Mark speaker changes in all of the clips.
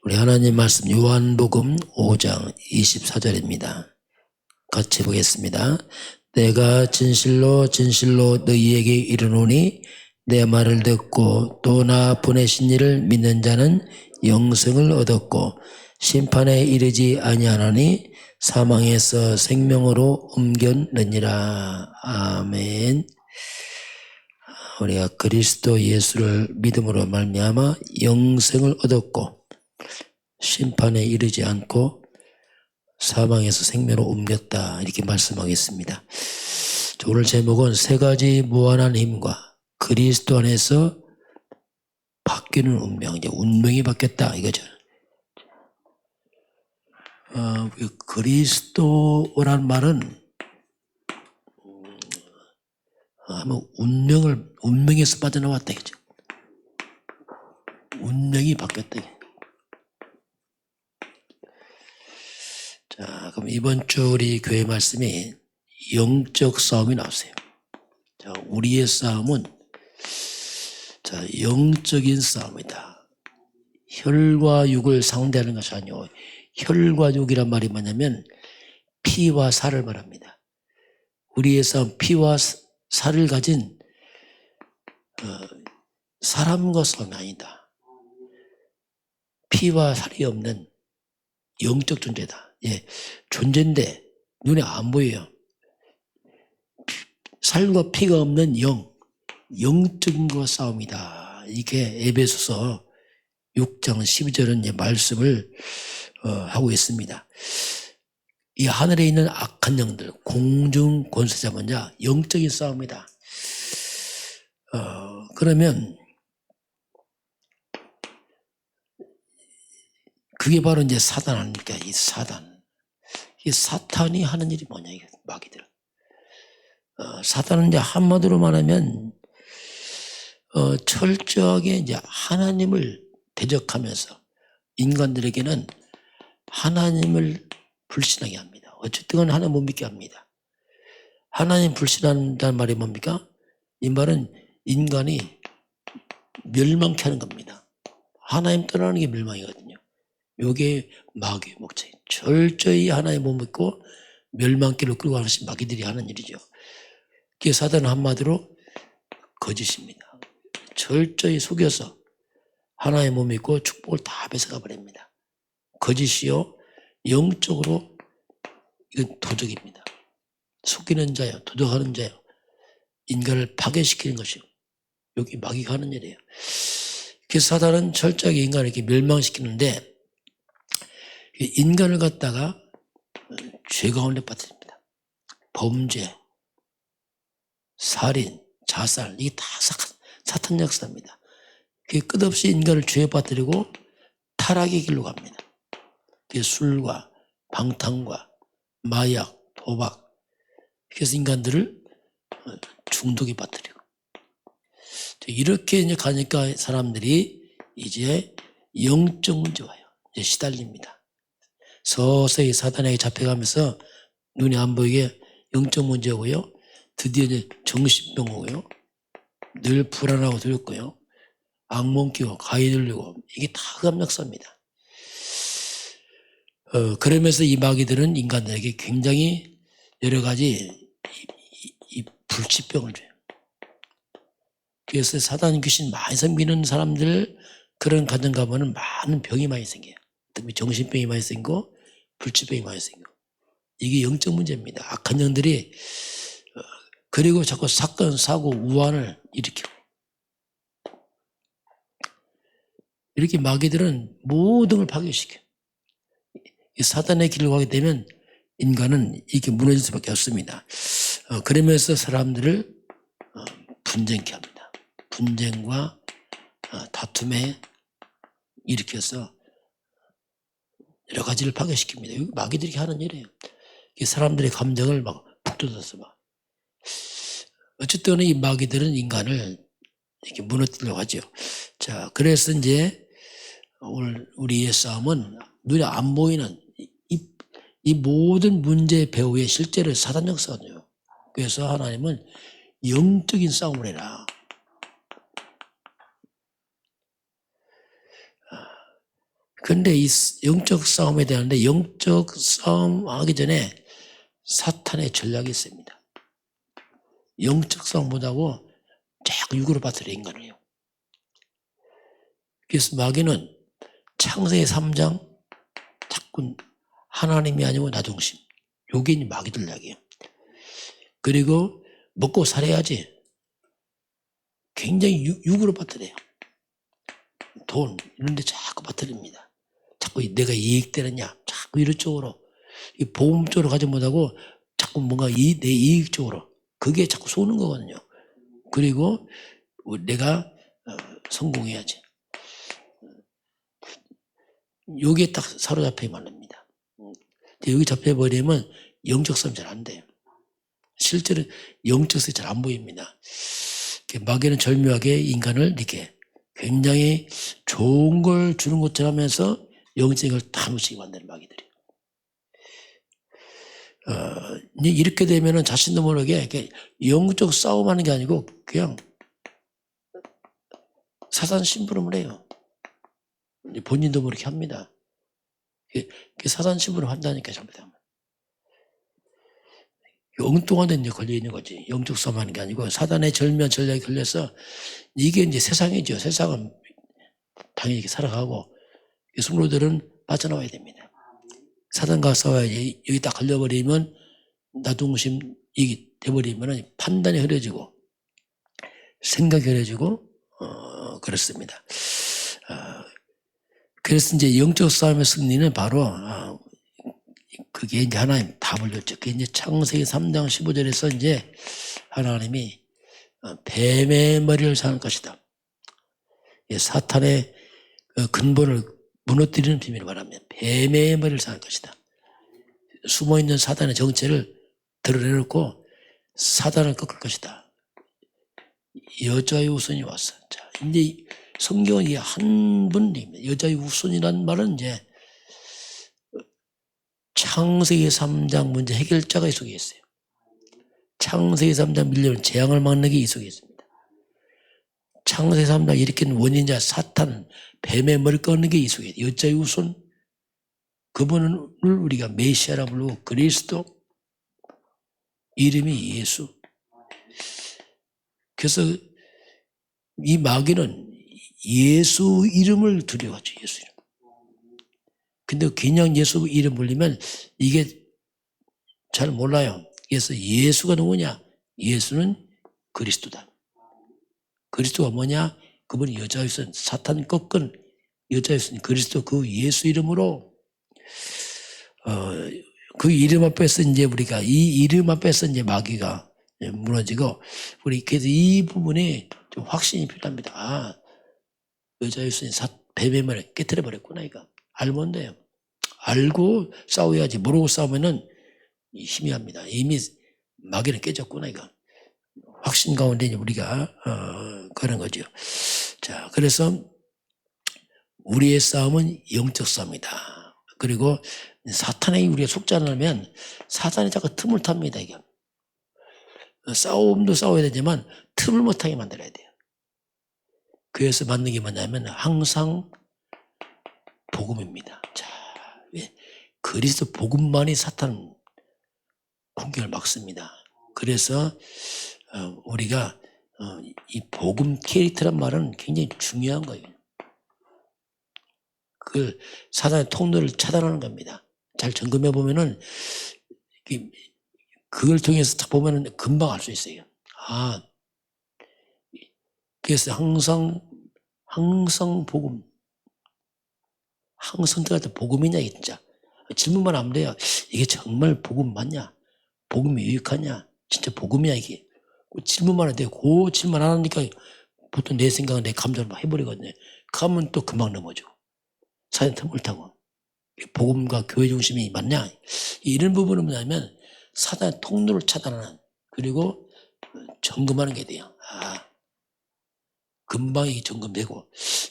Speaker 1: 우리 하나님 말씀 요한복음 5장 24절입니다. 같이 보겠습니다. 내가 진실로 진실로 너희에게 이르노니 내 말을 듣고 또 나 보내신 이를 믿는 자는 영생을 얻었고 심판에 이르지 아니하나니 사망에서 생명으로 옮겼느니라. 아멘. 우리가 그리스도 예수를 믿음으로 말미암아 영생을 얻었고 심판에 이르지 않고 사망에서 생명으로 옮겼다, 이렇게 말씀하겠습니다. 오늘 제목은 세 가지 무한한 힘과 그리스도 안에서 바뀌는 운명, 이제 운명이 바뀌었다 이거죠. 그리스도란 말은 운명에서 빠져나왔다 이거죠. 운명이 바뀌었다. 자, 그럼 이번 주 우리 교회 말씀이 영적 싸움이 나왔어요. 자, 우리의 싸움은 영적인 싸움이다. 혈과 육을 상대하는 것이 아니고, 혈과 육이란 말이 뭐냐면 피와 살을 말합니다. 우리의 싸움, 피와 살을 가진 사람과 싸움이 아니다. 피와 살이 없는 영적 존재다. 예, 존재인데 눈에 안 보여요. 살과 피가 없는 영적인 것과 싸움이다. 이게 에베소서 6장 12절은 이제 말씀을 하고 있습니다. 이 하늘에 있는 악한 영들, 공중 권세자 뭐냐? 영적인 싸움이다. 그러면 그게 바로 이제 사단 아닙니까? 이 사단. 이 사탄이 하는 일이 뭐냐? 이게 마귀들. 사단은 이제 한마디로 말하면 철저하게 이제 하나님을 대적하면서 인간들에게는 하나님을 불신하게 합니다. 어쨌든 하나님 못 믿게 합니다. 하나님 불신한다는 말이 뭡니까? 이 말은 인간이 멸망케 하는 겁니다. 하나님 떠나는 게 멸망이거든요. 이게 마귀의 목적이. 철저히 하나님 못 믿고 멸망길로 끌고 가는 마귀들이 하는 일이죠. 그게 사단은 한마디로 거짓입니다. 철저히 속여서 하나님 못 믿고 축복을 다 뺏어가 버립니다. 거짓이요, 영적으로 이건 도적입니다. 속이는 자요, 도적하는 자요, 인간을 파괴시키는 것이요, 여기 마귀가 하는 일이에요. 그래서 사단은 철저하게 인간을 이렇게 멸망시키는데 인간을 갖다가 죄 가운데 빠뜨립니다. 범죄, 살인, 자살, 이게 다 사탄 역사입니다. 그게 끝없이 인간을 죄에 빠뜨리고 타락의 길로 갑니다. 그게 술과 방탕과 마약, 도박, 그래서 인간들을 중독에 빠뜨리고, 이렇게 이제 가니까 사람들이 이제 영적 문제 와요. 이제 시달립니다. 서서히 사단에게 잡혀가면서 눈이 안 보이게 영적 문제 오고요. 드디어 이제 정신병 오고요. 늘 불안하고 두렵고요. 악몽 끼고 가위 들리고, 이게 다 흑암역사입니다. 그러면서 이 마귀들은 인간들에게 굉장히 여러 가지 이 불치병을 줘요. 그래서 사단 귀신 많이 섬기는 사람들, 그런 가정 가면은 많은 병이 많이 생겨요. 특히 정신병이 많이 생기고 불치병이 많이 생기고, 이게 영적 문제입니다. 악한 영들이 그리고 자꾸 사건, 사고, 우환을 일으키고, 이렇게 마귀들은 모든 걸 파괴시켜요. 이 사단의 길을 가게 되면 인간은 이렇게 무너질 수밖에 없습니다. 그러면서 사람들을 분쟁케 합니다. 분쟁과 다툼에 일으켜서 여러 가지를 파괴시킵니다. 이거 마귀들이 하는 일이에요. 사람들의 감정을 막 북돋아서 막. 어쨌든 이 마귀들은 인간을 이렇게 무너뜨리려고 하죠. 자, 그래서 이제 오늘 우리의 싸움은 눈에 안 보이는 이 모든 문제의 배후에 실제로 사단 역사거든요. 그래서 하나님은 영적인 싸움을 해라. 그런데 이 영적 싸움에 대한데 영적 싸움 하기 전에 사탄의 전략이 있습니다. 영적 싸움 못하고 자꾸 육으로 빠뜨려 인간을요. 그래서 마귀는 창세기 3장 자꾸 하나님이 아니고 나 중심. 요게 이제 마귀들 이야기예요. 그리고 먹고 살아야지. 굉장히 육으로 빠뜨려요. 돈 이런 데 자꾸 빠뜨립니다. 자꾸 내가 이익되느냐 자꾸 이런 쪽으로 이 보험 쪽으로 가지 못하고 자꾸 뭔가 내 이익 쪽으로 그게 자꾸 쏘는 거거든요. 그리고 내가 성공해야지. 여기에 딱 사로잡혀 말입니다. 여기 잡혀버리면 영적 싸움 잘 안 돼요. 실제로 영적 싸움이 잘 안 보입니다. 마귀는 절묘하게 인간을 이렇게 굉장히 좋은 걸 주는 것처럼 하면서 영적인 걸 다 놓치게 만드는 마귀들이에요. 이렇게 되면은 자신도 모르게 이렇게 영적 싸움하는 게 아니고 그냥 사단 심부름을 해요. 본인도 모르게 합니다. 사단 심부름 한다니까 잘못하면. 엉뚱한 데 걸려 있는 거지. 영적 싸움하는 게 아니고 사단의 절묘한 전략에 걸려서 이게 이제 세상이죠. 세상은 당연히 이렇게 살아가고 성도들은 빠져나와야 됩니다. 사단과 싸워야지. 여기 딱 걸려버리면 나중심이 돼버리면 판단이 흐려지고 생각이 흐려지고 그렇습니다. 그래서 이제 영적 싸움의 승리는 바로 그게 이제 하나님 답을 줬죠. 그게 이제 창세기 3장 15절에서 이제 하나님이 뱀의 머리를 상할 것이다. 사탄의 근본을 무너뜨리는 비밀을 말합니다. 뱀의 머리를 상할 것이다. 숨어있는 사단의 정체를 드러내놓고 사단을 꺾을 것이다. 여자의 후손이 왔어. 자, 이제 성경은 이 한 분입니다. 여자의 후손이라는 말은 이제 창세기 3장 문제 해결자가 이 속에 있어요. 창세기 3장 밀려오는 재앙을 막는 게 이 속에 있습니다. 창세기 3장 일으키는 원인자 사탄, 뱀의 머리 꺾는 게 이 속에 있어요. 여자의 후손, 그분을 우리가 메시아라 부르고 그리스도, 이름이 예수. 그래서 이 마귀는 예수 이름을 두려워하죠. 예수 이름. 근데 그냥 예수 이름 불리면 이게 잘 몰라요. 그래서 예수가 누구냐? 예수는 그리스도다. 그리스도가 뭐냐? 그분이 여자였은 사탄 꺾은 여자였으니 그리스도 그 예수 이름으로 그 이름 앞에서 이제 우리가 이 이름 앞에서 이제 마귀가 무너지고 우리 그래서 이 부분에 좀 확신이 필요합니다. 여자였으니 뱀의 머리 깨트려 버렸구나 이거 알면 돼요. 알고 싸워야지. 모르고 싸우면은 희미합니다. 이미 마귀는 깨졌구나 이거. 확신 가운데 우리가 그런 거죠. 자, 그래서 우리의 싸움은 영적 싸움이다. 그리고 사탄에게 우리가 속지 않으면 사탄이 자꾸 틈을 탑니다. 이게 싸움도 싸워야 되지만 틈을 못하게 만들어야 돼요. 그래서 맞는 게 뭐냐면 항상 복음입니다. 자, 그리스도 복음만이 사탄 공격을 막습니다. 그래서 우리가 이 복음 캐릭터란 말은 굉장히 중요한 거예요. 그 사단의 통로를 차단하는 겁니다. 잘 점검해 보면은 그걸 통해서 딱 보면은 금방 알 수 있어요. 그래서 항상 복음, 항상 들어갈 때 복음이냐 진짜 질문만 하면 돼요. 이게 정말 복음 맞냐? 복음이 유익하냐? 진짜 복음이야 이게? 질문만 해도 돼요. 그 질문 안 하니까 보통 내 생각은 내 감정을 막 해버리거든요. 가면 또 금방 넘어져. 사연 틈을 타고. 복음과 교회 중심이 맞냐? 이런 부분은 뭐냐면 사단의 통로를 차단하는 그리고 점검하는 게 돼요. 금방 이게 점검되고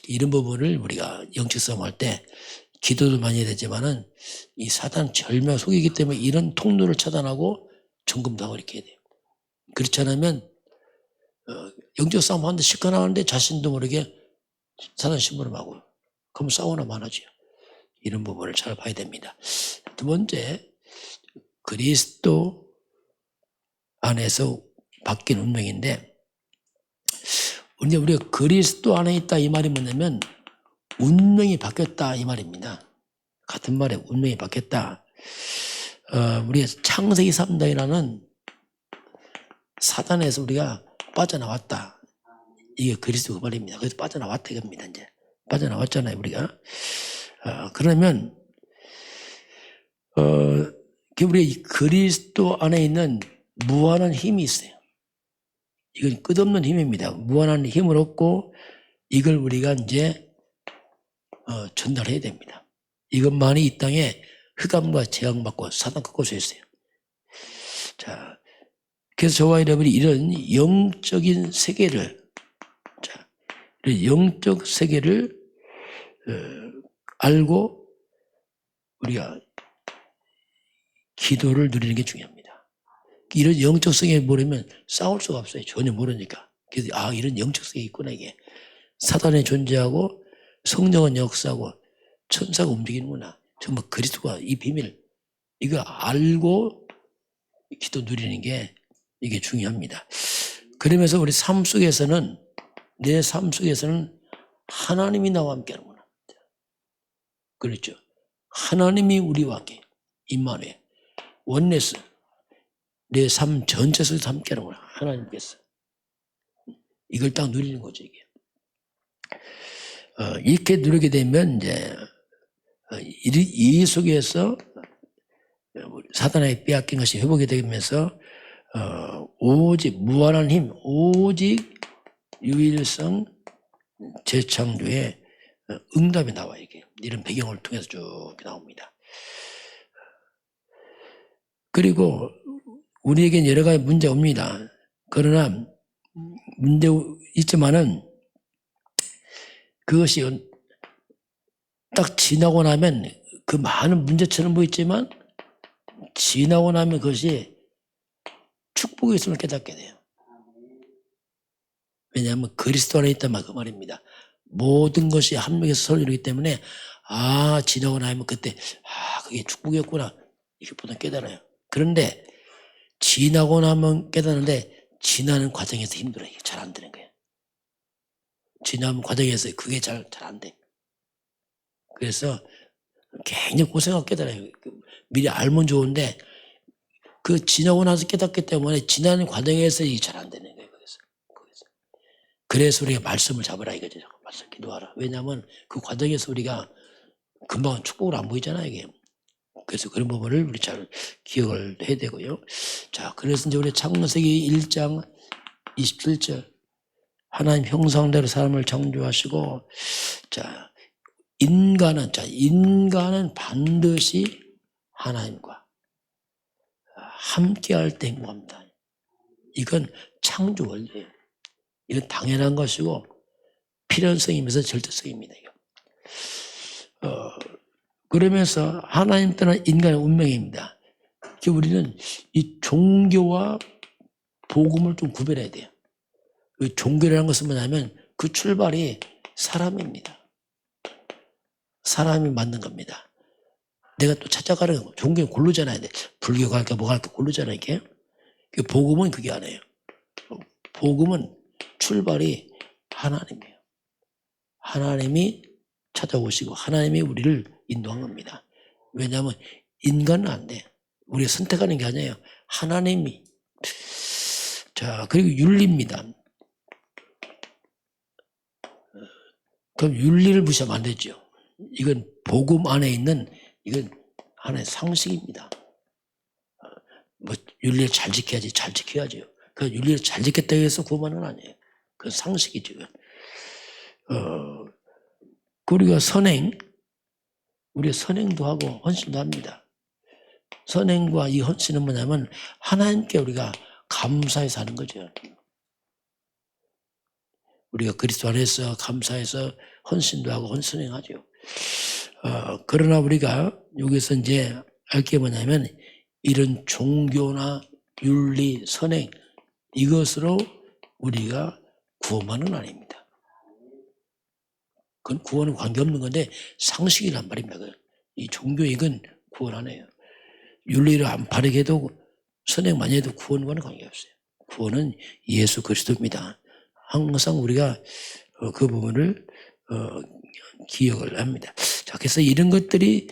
Speaker 1: 이런 부분을 우리가 영적 싸움할 때 기도도 많이 해야 되지만은 이 사단 절묘 속이기 때문에 이런 통로를 차단하고 점검도 하고 이렇게 해야 돼요. 그렇지 않으면 영적 싸움 하는데 시커나는데 자신도 모르게 사단 심부름하고 그러면 싸우나 많아져요. 이런 부분을 잘 봐야 됩니다. 두 번째, 그리스도 안에서 바뀐 운명인데, 우리가 그리스도 안에 있다 이 말이 뭐냐면 운명이 바뀌었다 이 말입니다. 같은 말에 운명이 바뀌었다. 우리가 창세기 3장이라는 사단에서 우리가 빠져나왔다. 이게 그리스도 그 말입니다. 그래서 빠져나왔다 이겁니다. 이제 빠져나왔잖아요 우리가. 그러면 우리가 이 그리스도 안에 있는 무한한 힘이 있어요. 이건 끝없는 힘입니다. 무한한 힘을 얻고 이걸 우리가 이제 전달해야 됩니다. 이것만이 이 땅에 흑암과 재앙받고 사단 꺾어져 있어요. 자, 그래서 저와 여러분이 이런 영적인 세계를, 이런 영적 세계를 알고 우리가 기도를 누리는 게 중요합니다. 이런 영적 세계에 모르면 싸울 수가 없어요. 전혀 모르니까. 그래서 이런 영적 세계 있구나 이게. 사단이 존재하고 성령은 역사하고 천사가 움직이는구나. 정말 그리스도가 이 비밀 이거 알고 기도 누리는 게 이게 중요합니다. 그러면서 우리 삶 속에서는 내 삶 속에서는 하나님이 나와 함께하는구나. 그렇죠. 하나님이 우리와 함께 임마누엘 원네스 내 삶 전체 속에서 함께하는구나. 하나님께서 이걸 딱 누리는 거죠 이게. 이렇게 누리게 되면 이제 이 속에서 사단에게 빼앗긴 것이 회복이 되면서 오직 무한한 힘, 오직 유일성 재창조의 응답이 나와 이게 이런 배경을 통해서 쭉 나옵니다. 그리고 우리에겐 여러 가지 문제가 옵니다. 그러나 문제 있지만은 그것이 딱 지나고 나면 그 많은 문제처럼 보이지만 지나고 나면 그것이 축복이 있음을 깨닫게 돼요. 왜냐하면 그리스도 안에 있단 그 말입니다. 모든 것이 한 명에서 서로 이루기 때문에 지나고 나면 그때 그게 축복이었구나 이렇게 보통 깨달아요. 그런데 지나고 나면 깨닫는데 지나는 과정에서 힘들어요. 이게 잘 안 되는 거예요. 지나는 과정에서 그게 잘 안 돼. 그래서 굉장히 고생하고 깨달아요. 미리 알면 좋은데 그 지나고 나서 깨닫기 때문에 지나는 과정에서 이게 잘 안 되는 거예요. 그래서 우리가 말씀을 잡으라 이거죠. 말씀 기도하라. 왜냐하면 그 과정에서 우리가 금방 축복을 안 보이잖아요. 이게. 그래서 그런 부분을 우리 잘 기억을 해야 되고요. 자, 그래서 이제 우리 창세기 1장 27절 하나님 형상대로 사람을 창조하시고 인간은 반드시 하나님과 함께할 때 행복합니다. 이건 창조 원리예요. 이건 당연한 것이고 필연성이면서 절대성입니다. 그러면서 하나님 떠난 인간의 운명입니다. 우리는 이 종교와 복음을 좀 구별해야 돼요. 그 종교라는 것은 뭐냐면 그 출발이 사람입니다. 사람이 만든 겁니다. 내가 또 찾아가는 거. 종교는 고르잖아요. 불교가 할까 뭐가 할까 고르잖아요. 이게. 복음은 그게 아니에요. 복음은 출발이 하나님이에요. 하나님이 찾아오시고 하나님이 우리를 인도한 겁니다. 왜냐하면 인간은 안 돼. 우리가 선택하는 게 아니에요. 하나님이. 자, 그리고 윤리입니다. 그럼 윤리를 무시하면 안 되죠. 이건 복음 안에 있는 이건 하나의 상식입니다. 윤리를 잘 지켜야지. 잘 지켜야죠. 그 윤리를 잘 지켰다고 해서 구원하는 건 아니에요. 그건 상식이죠. 우리가 우리가 선행도 하고 헌신도 합니다. 선행과 이 헌신은 뭐냐면 하나님께 우리가 감사해서 하는 거죠. 우리가 그리스도 안에서 감사해서 헌신도 하고 선행하죠. 그러나 우리가 여기서 이제 알 게 뭐냐면 이런 종교나 윤리, 선행 이것으로 우리가 구원만은 아닙니다. 그건 구원은 관계없는 건데 상식이란 말입니다. 이 종교익은 구원 안 해요. 윤리를 안 바르게 해도 선행 많이 해도 구원과는 관계없어요. 구원은 예수 그리스도입니다. 항상 우리가 그 부분을 기억을 합니다. 자, 그래서 이런 것들이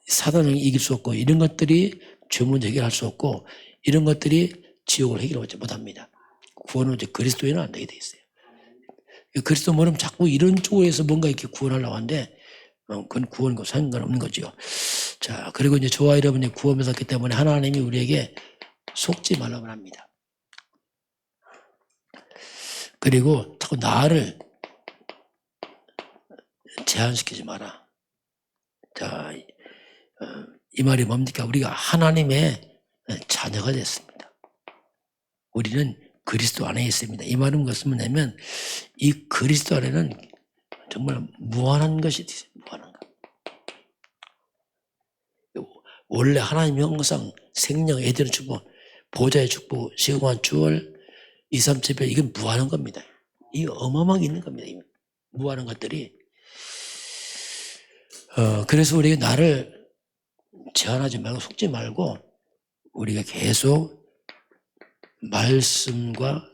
Speaker 1: 사단을 이길 수 없고, 이런 것들이 죄 문제 해결할 수 없고, 이런 것들이 지옥을 해결하지 못합니다. 구원은 이제 그리스도에는 안 되게 돼 있어요. 그리스도 모르면 자꾸 이런 쪽에서 뭔가 이렇게 구원하려고 하는데, 그건 구원과 상관없는 거죠. 자, 그리고 이제 저와 여러분이 구원을 받았기 때문에 하나님이 우리에게 속지 말라고 합니다. 그리고 자꾸 나를 제한시키지 마라. 자, 이 말이 뭡니까? 우리가 하나님의 자녀가 됐습니다. 우리는 그리스도 안에 있습니다. 이 말은 무슨 뭐냐면, 이 그리스도 안에는 정말 무한한 것이 있어요. 무한한 것. 원래 하나님이 항상 생명, 애들의 축복, 보좌의 축복, 시공한 주월, 2, 3, 7별, 이건 무한한 겁니다. 이게 어마어마하게 있는 겁니다. 무한한 것들이. 그래서 우리가 나를 제한하지 말고 속지 말고 우리가 계속 말씀과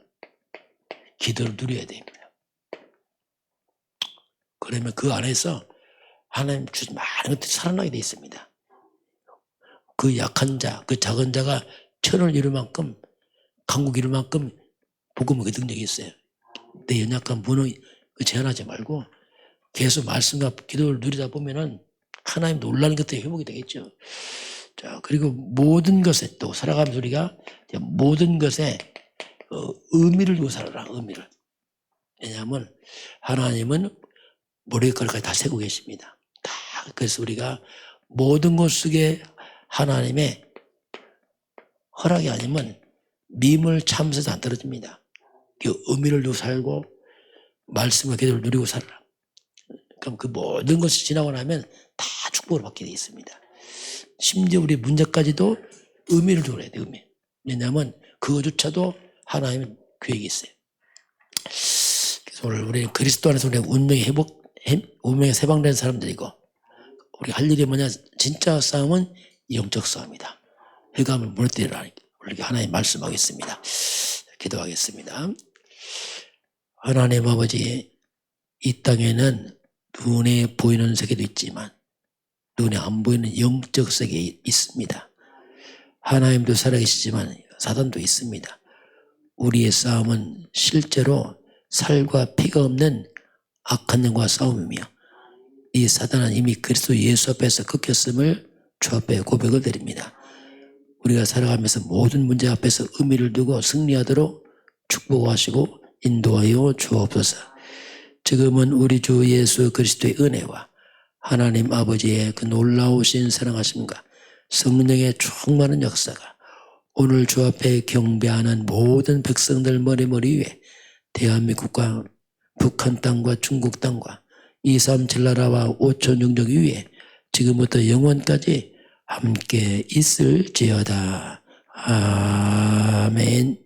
Speaker 1: 기도를 누려야 됩니다. 그러면 그 안에서 하나님 주신 많은 것들이 살아나게 되어 있습니다. 그 약한 자, 그 작은 자가 천을 이룰 만큼, 강국 이룰 만큼 복음의 능력이 있어요. 내 연약한 분을 제한하지 말고 계속 말씀과 기도를 누리다 보면은 하나님 놀라는 것들이 회복이 되겠죠. 자, 그리고 모든 것에 또 살아가면서 우리가 모든 것에 의미를 두고 살아라, 의미를. 왜냐하면 하나님은 머리끝까지 다 세고 계십니다. 다. 그래서 우리가 모든 것 속에 하나님의 허락이 아니면 미물 참새도 안 떨어집니다. 그 의미를 두고 살고 말씀과 기도를 누리고 살아라. 그럼 그 모든 것이 지나고 나면 다 축복을 받게 되어 있습니다. 심지어 우리 문제까지도 의미를 두고 해야 돼요. 의미. 왜냐하면 그거조차도 하나님의 계획이 있어요. 그래서 오늘 우리 그리스도 안에서 우리 운명이 해방된 사람들이고, 우리 할 일이 뭐냐? 진짜 싸움은 영적 싸움이다. 흑암을 무너뜨리라. 우리 하나님 말씀하겠습니다. 기도하겠습니다. 하나님 아버지, 이 땅에는 눈에 보이는 세계도 있지만 눈에 안 보이는 영적 세계에 있습니다. 하나님도 살아계시지만 사단도 있습니다. 우리의 싸움은 실제로 살과 피가 없는 악한 영과 싸움이며, 이 사단은 이미 그리스도 예수 앞에서 꺾였음을 주 앞에 고백을 드립니다. 우리가 살아가면서 모든 문제 앞에서 의미를 두고 승리하도록 축복하시고 인도하여 주옵소서. 지금은 우리 주 예수 그리스도의 은혜와 하나님 아버지의 그 놀라우신 사랑하심과 성령의 충만한 역사가 오늘 주 앞에 경배하는 모든 백성들 머리 위에, 대한민국과 북한 땅과 중국 땅과 237 나라와 5천 영역 위에 지금부터 영원까지 함께 있을지어다. 아멘.